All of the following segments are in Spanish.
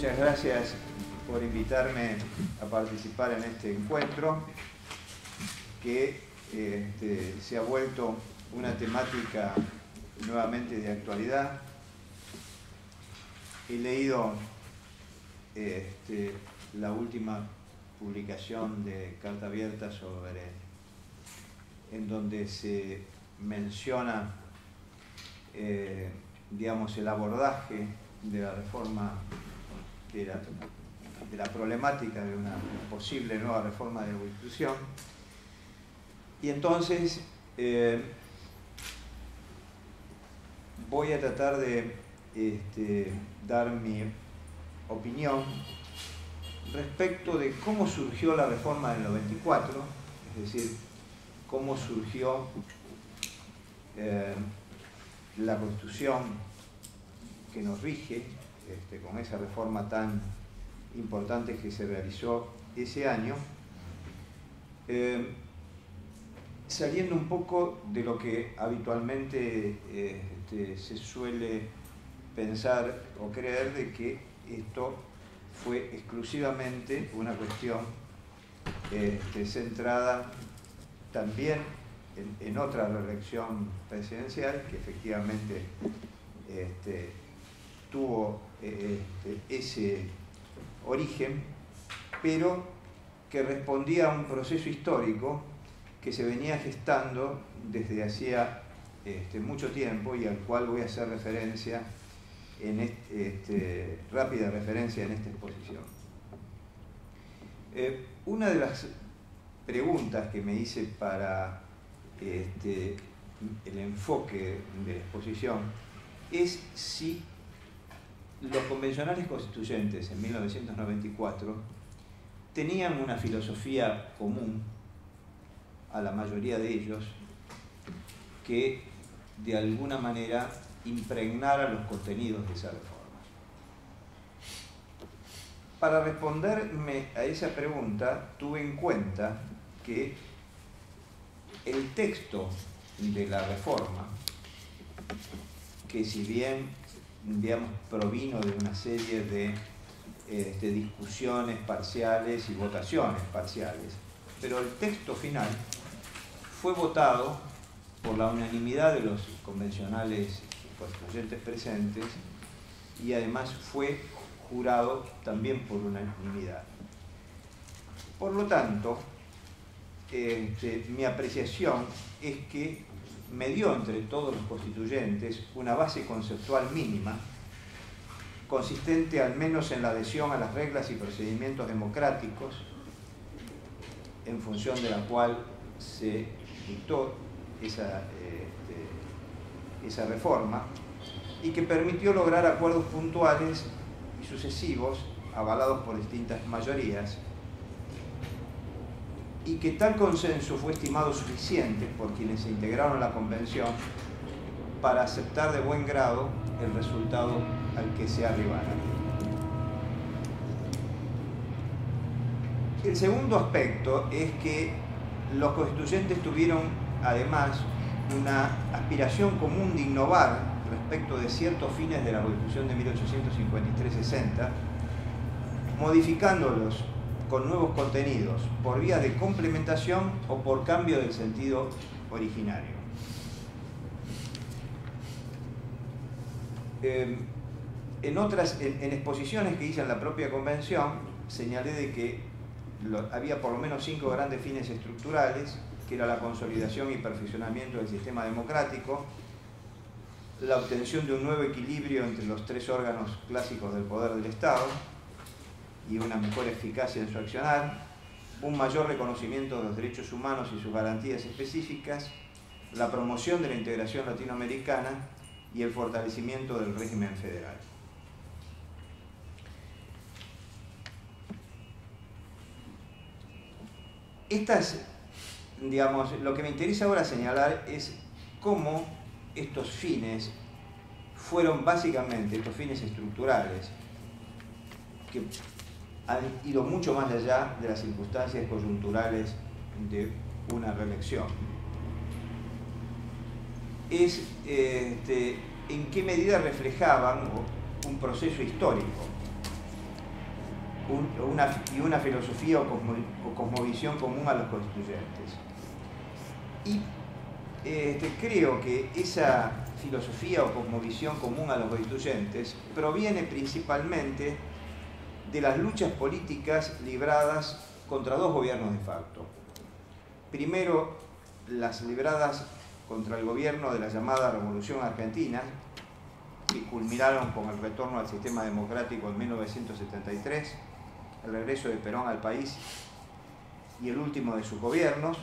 Muchas gracias por invitarme a participar en este encuentro que se ha vuelto una temática nuevamente de actualidad. He leído la última publicación de Carta Abierta en donde se menciona digamos, el abordaje de la reforma, de la problemática de una posible nueva reforma de la Constitución. Y entonces voy a tratar de dar mi opinión respecto de cómo surgió la reforma del 94, es decir, cómo surgió la Constitución que nos rige, con esa reforma tan importante que se realizó ese año, saliendo un poco de lo que habitualmente se suele pensar o creer, de que esto fue exclusivamente una cuestión centrada también en otra reelección presidencial, que efectivamente tuvo ese origen, pero que respondía a un proceso histórico que se venía gestando desde hacía mucho tiempo y al cual voy a hacer referencia rápida referencia en esta exposición. Una de las preguntas que me hice para el enfoque de la exposición es si los convencionales constituyentes en 1994 tenían una filosofía común a la mayoría de ellos que de alguna manera impregnara los contenidos de esa reforma. Para responderme a esa pregunta, tuve en cuenta que el texto de la reforma, que si bien digamos, provino de una serie de discusiones parciales y votaciones parciales, pero el texto final fue votado por la unanimidad de los convencionales constituyentes presentes y además fue jurado también por unanimidad. Por lo tanto, mi apreciación es que me dio entre todos los constituyentes una base conceptual mínima, consistente al menos en la adhesión a las reglas y procedimientos democráticos, en función de la cual se dictó esa reforma, y que permitió lograr acuerdos puntuales y sucesivos, avalados por distintas mayorías, y que tal consenso fue estimado suficiente por quienes se integraron a la Convención para aceptar de buen grado el resultado al que se arribara. El segundo aspecto es que los constituyentes tuvieron además una aspiración común de innovar respecto de ciertos fines de la Constitución de 1853-60, modificándolos con nuevos contenidos, por vía de complementación o por cambio del sentido originario. En exposiciones que hice en la propia Convención, señalé de que había por lo menos 5 grandes fines estructurales, que era la consolidación y perfeccionamiento del sistema democrático, la obtención de un nuevo equilibrio entre los 3 órganos clásicos del poder del Estado, y una mejor eficacia en su accionar, un mayor reconocimiento de los derechos humanos y sus garantías específicas, la promoción de la integración latinoamericana y el fortalecimiento del régimen federal. Lo que me interesa ahora señalar es cómo estos fines fueron básicamente, estos fines estructurales, que han ido mucho más allá de las circunstancias coyunturales de una reelección. Es en qué medida reflejaban un proceso histórico una filosofía o cosmovisión común a los constituyentes. Y creo que esa filosofía o cosmovisión común a los constituyentes proviene principalmente de las luchas políticas libradas contra dos gobiernos de facto. Primero, las libradas contra el gobierno de la llamada Revolución Argentina, que culminaron con el retorno al sistema democrático en 1973, el regreso de Perón al país y el último de sus gobiernos,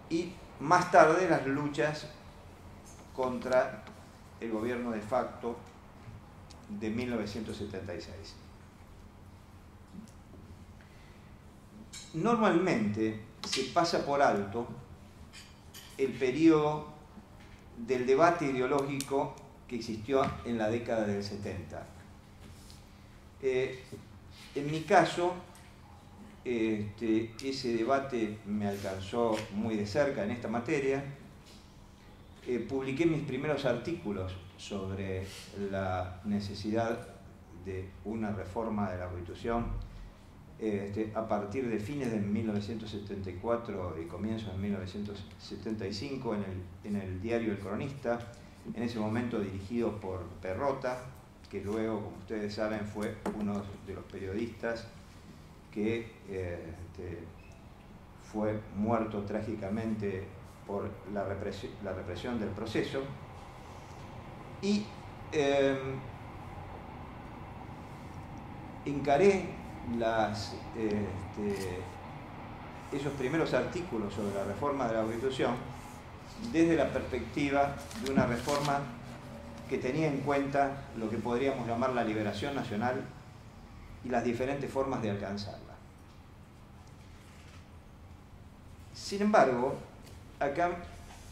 y más tarde las luchas contra el gobierno de facto de 1976. Normalmente se pasa por alto el periodo del debate ideológico que existió en la década del 70. En mi caso, ese debate me alcanzó muy de cerca en esta materia. Publiqué mis primeros artículos sobre la necesidad de una reforma de la Constitución a partir de fines de 1974 y comienzos de 1975 en el diario El Cronista, en ese momento dirigido por Perrota, que luego, como ustedes saben, fue uno de los periodistas que fue muerto trágicamente por la represión del proceso. Y encaré esos primeros artículos sobre la reforma de la Constitución desde la perspectiva de una reforma que tenía en cuenta lo que podríamos llamar la liberación nacional y las diferentes formas de alcanzarla. Sin embargo, acá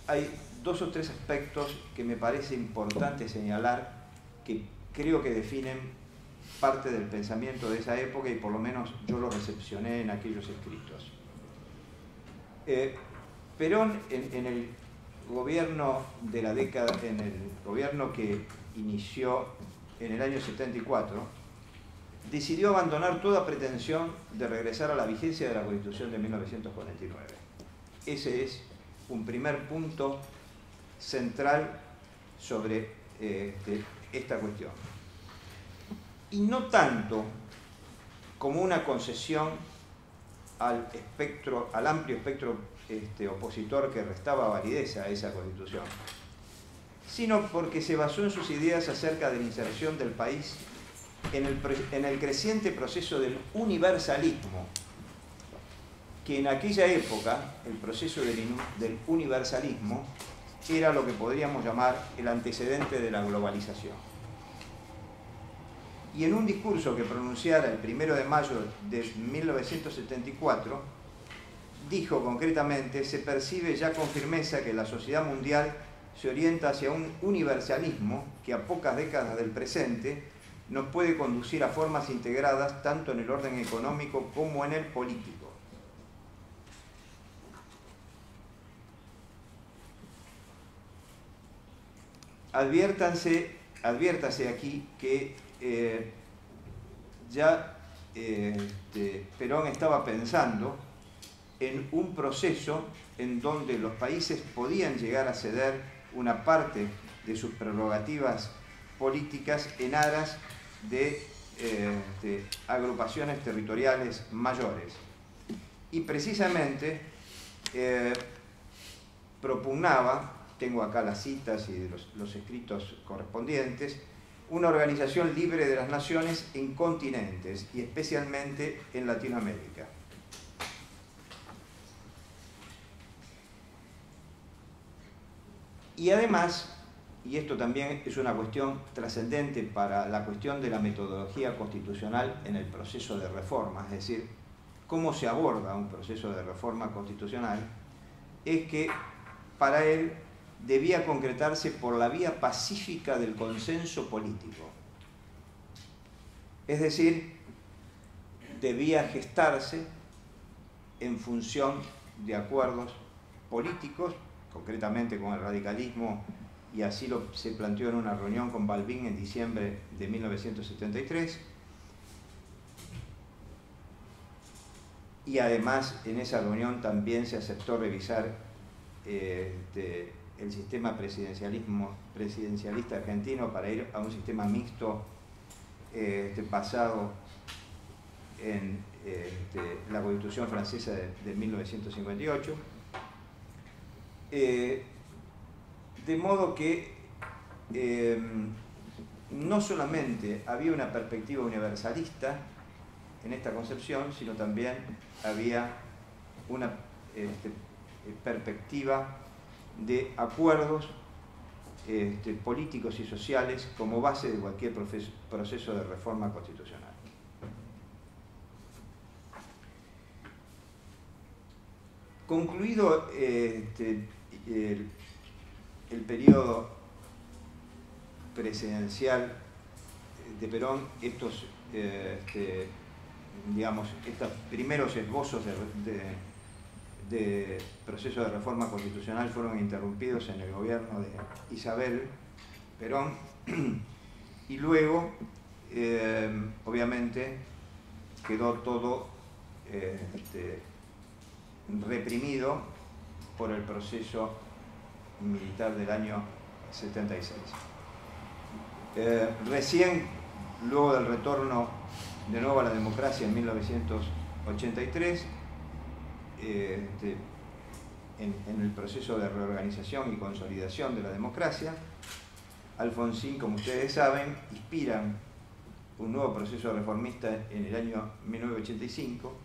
hay dos o tres aspectos que me parece importante señalar, que creo que definen parte del pensamiento de esa época y por lo menos yo lo recepcioné en aquellos escritos. Perón en el gobierno de la década, en el gobierno que inició en el año 74, decidió abandonar toda pretensión de regresar a la vigencia de la Constitución de 1949. Ese es un primer punto central sobre esta cuestión. Y no tanto como una concesión al amplio espectro opositor que restaba validez a esa Constitución, sino porque se basó en sus ideas acerca de la inserción del país en el creciente proceso del universalismo, que en aquella época el proceso del universalismo era lo que podríamos llamar el antecedente de la globalización. Y en un discurso que pronunciara el 1 de mayo de 1974, dijo concretamente: se percibe ya con firmeza que la sociedad mundial se orienta hacia un universalismo que a pocas décadas del presente nos puede conducir a formas integradas tanto en el orden económico como en el político. Adviértase aquí que Perón estaba pensando en un proceso en donde los países podían llegar a ceder una parte de sus prerrogativas políticas en aras de agrupaciones territoriales mayores. Y precisamente propugnaba, tengo acá las citas y los escritos correspondientes, una organización libre de las naciones en continentes y especialmente en Latinoamérica. Y además, y esto también es una cuestión trascendente para la cuestión de la metodología constitucional en el proceso de reforma, es decir, cómo se aborda un proceso de reforma constitucional, es que para él debía concretarse por la vía pacífica del consenso político. Es decir, debía gestarse en función de acuerdos políticos, concretamente con el radicalismo, y así se planteó en una reunión con Balbín en diciembre de 1973, y además en esa reunión también se aceptó revisar el sistema presidencialista argentino para ir a un sistema mixto basado en la Constitución francesa de 1958. De modo que no solamente había una perspectiva universalista en esta concepción, sino también había una perspectiva de acuerdos políticos y sociales como base de cualquier proceso de reforma constitucional. Concluido el periodo presidencial de Perón, estos primeros esbozos de proceso de reforma constitucional fueron interrumpidos en el gobierno de Isabel Perón y luego, obviamente, quedó todo reprimido por el proceso militar del año 76. Recién, luego del retorno de nuevo a la democracia en 1983, en el proceso de reorganización y consolidación de la democracia, Alfonsín, como ustedes saben, inspiran un nuevo proceso reformista en el año 1985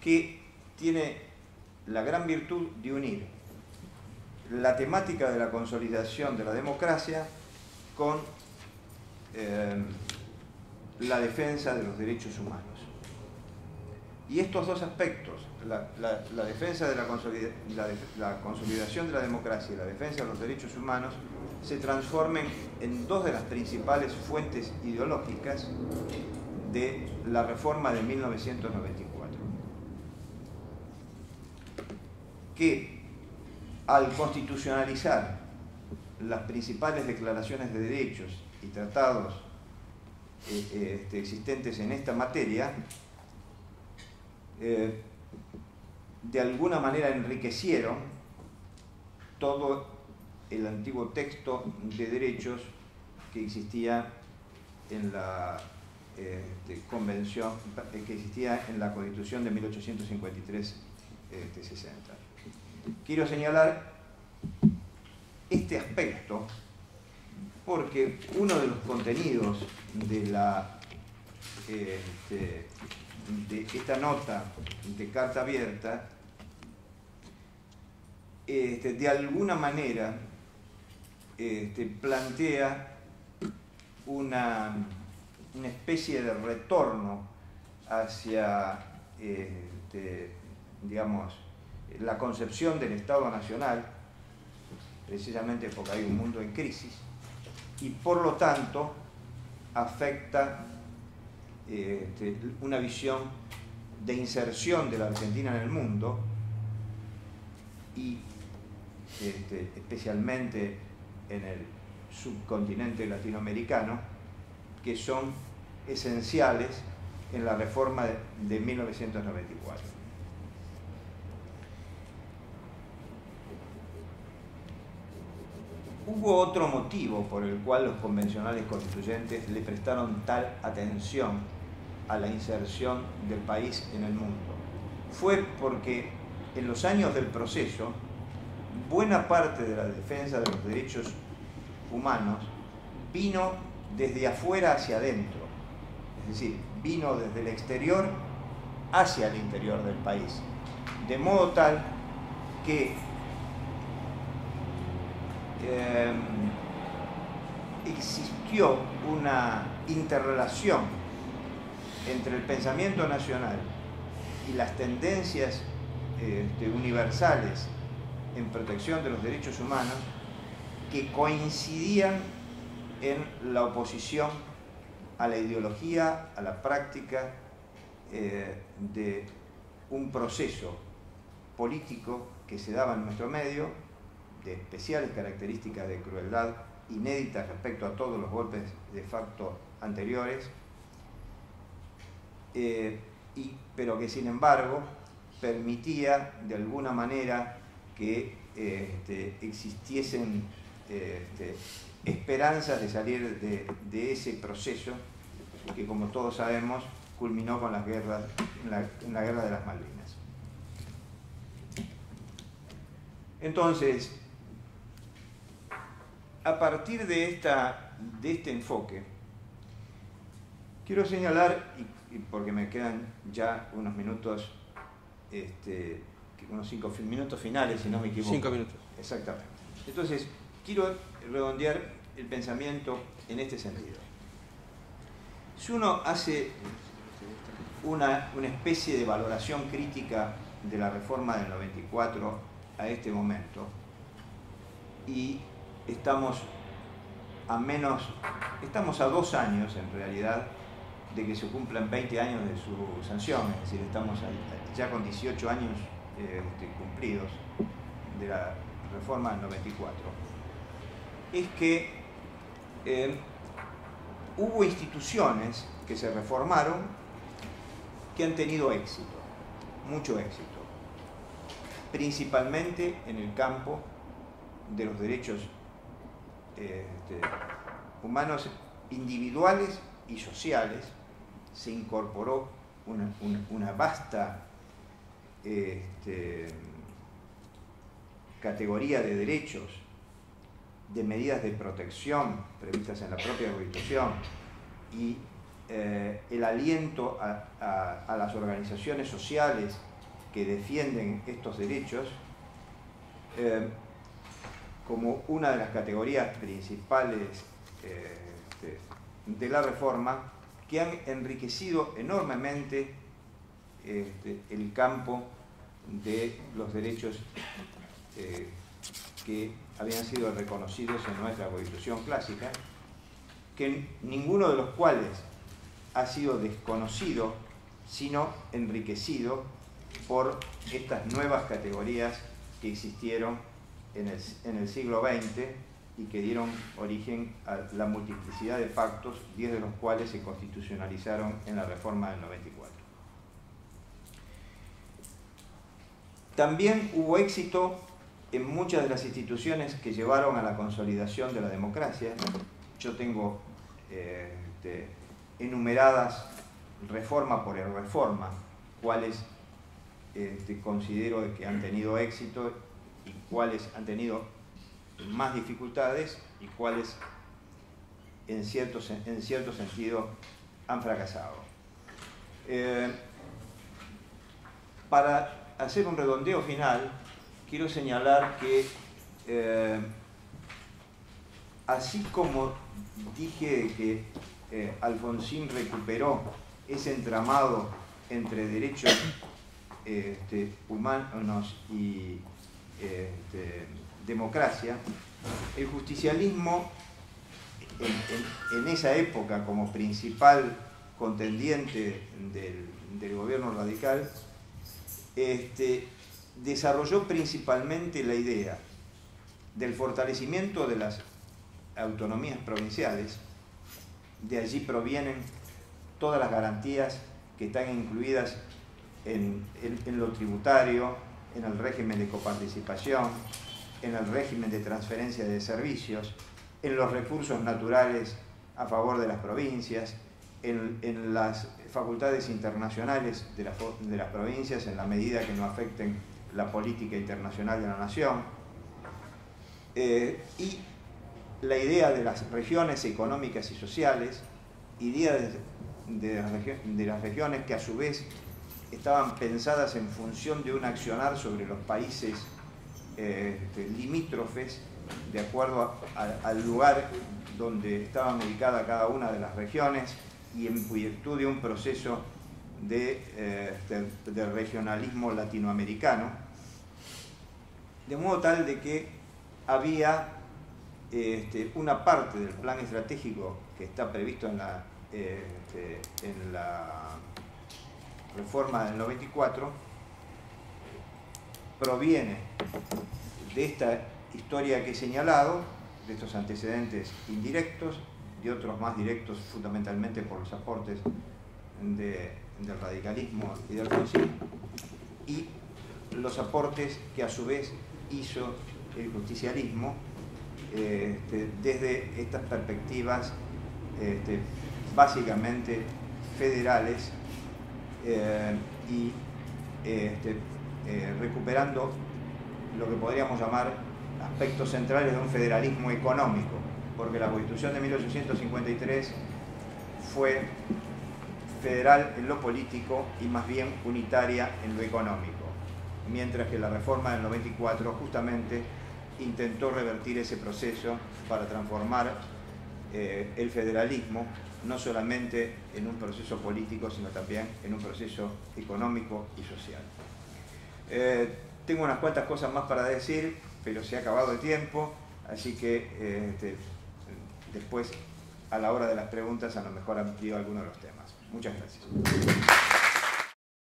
que tiene la gran virtud de unir la temática de la consolidación de la democracia con la defensa de los derechos humanos. Y estos dos aspectos, la defensa de la consolidación de la democracia y la defensa de los derechos humanos, se transformen en dos de las principales fuentes ideológicas de la reforma de 1994, que al constitucionalizar las principales declaraciones de derechos y tratados existentes en esta materia, de alguna manera enriquecieron todo el antiguo texto de derechos que existía en la convención, que existía en la Constitución de 1853-60. Quiero señalar este aspecto porque uno de los contenidos de esta nota de carta abierta de alguna manera plantea una especie de retorno hacia digamos, la concepción del Estado Nacional, precisamente porque hay un mundo en crisis, y por lo tanto afecta una visión de inserción de la Argentina en el mundo y especialmente en el subcontinente latinoamericano, que son esenciales en la reforma de 1994. Hubo otro motivo por el cual los convencionales constituyentes le prestaron tal atención a la inserción del país en el mundo. Fue porque en los años del proceso, buena parte de la defensa de los derechos humanos vino desde afuera hacia adentro, es decir, vino desde el exterior hacia el interior del país, de modo tal que existió una interrelación entre el pensamiento nacional y las tendencias universales en protección de los derechos humanos que coincidían en la oposición a la ideología, a la práctica de un proceso político que se daba en nuestro medio, de especiales características de crueldad inéditas respecto a todos los golpes de facto anteriores, pero que sin embargo permitía de alguna manera que existiesen esperanzas de salir de ese proceso que, como todos sabemos, culminó con las guerras, en la Guerra de las Malvinas. Entonces, a partir de este enfoque, quiero señalar, y porque me quedan ya unos minutos, unos 5 minutos finales, si no me equivoco. 5 minutos. Exactamente. Entonces, quiero redondear el pensamiento en este sentido. Si uno hace una especie de valoración crítica de la reforma del 94 a este momento, y estamos a 2 años en realidad de que se cumplan 20 años de su sanción, es decir, estamos ya con 18 años cumplidos de la reforma del 94, es que hubo instituciones que se reformaron que han tenido éxito, mucho éxito, principalmente en el campo de los derechos humanos individuales y sociales. Se incorporó una vasta categoría de derechos, de medidas de protección previstas en la propia Constitución, y el aliento a las organizaciones sociales que defienden estos derechos como una de las categorías principales de la reforma, que han enriquecido enormemente el campo de los derechos que habían sido reconocidos en nuestra Constitución clásica, que ninguno de los cuales ha sido desconocido, sino enriquecido por estas nuevas categorías que existieron en el siglo XX y que dieron origen a la multiplicidad de pactos, 10 de los cuales se constitucionalizaron en la reforma del 94. También hubo éxito en muchas de las instituciones que llevaron a la consolidación de la democracia. Yo tengo enumeradas reforma por reforma, cuáles considero que han tenido éxito y cuáles han tenido más dificultades y cuáles en cierto sentido han fracasado. Para hacer un redondeo final, quiero señalar que así como dije que Alfonsín recuperó ese entramado entre derechos humanos y democracia, el justicialismo en esa época, como principal contendiente del gobierno radical, desarrolló principalmente la idea del fortalecimiento de las autonomías provinciales. De allí provienen todas las garantías que están incluidas en lo tributario, en el régimen de coparticipación, en el régimen de transferencia de servicios, en los recursos naturales a favor de las provincias, en las facultades internacionales de las provincias en la medida que no afecten la política internacional de la nación, y la idea de las regiones económicas y sociales, idea de las regiones que a su vez estaban pensadas en función de un accionar sobre los países limítrofes, de acuerdo al lugar donde estaban ubicadas cada una de las regiones y en virtud de un proceso de regionalismo latinoamericano, de modo tal de que había una parte del plan estratégico que está previsto en la reforma del 94, proviene de esta historia que he señalado, de estos antecedentes indirectos, de otros más directos fundamentalmente por los aportes del radicalismo y del Alfonsín, y los aportes que a su vez hizo el justicialismo desde estas perspectivas básicamente federales y recuperando lo que podríamos llamar aspectos centrales de un federalismo económico, porque la Constitución de 1853 fue federal en lo político y más bien unitaria en lo económico, mientras que la reforma del 94 justamente intentó revertir ese proceso para transformar el federalismo no solamente en un proceso político, sino también en un proceso económico y social. Tengo unas cuantas cosas más para decir, pero se ha acabado el tiempo, así que después, a la hora de las preguntas, a lo mejor amplío algunos de los temas. Muchas gracias.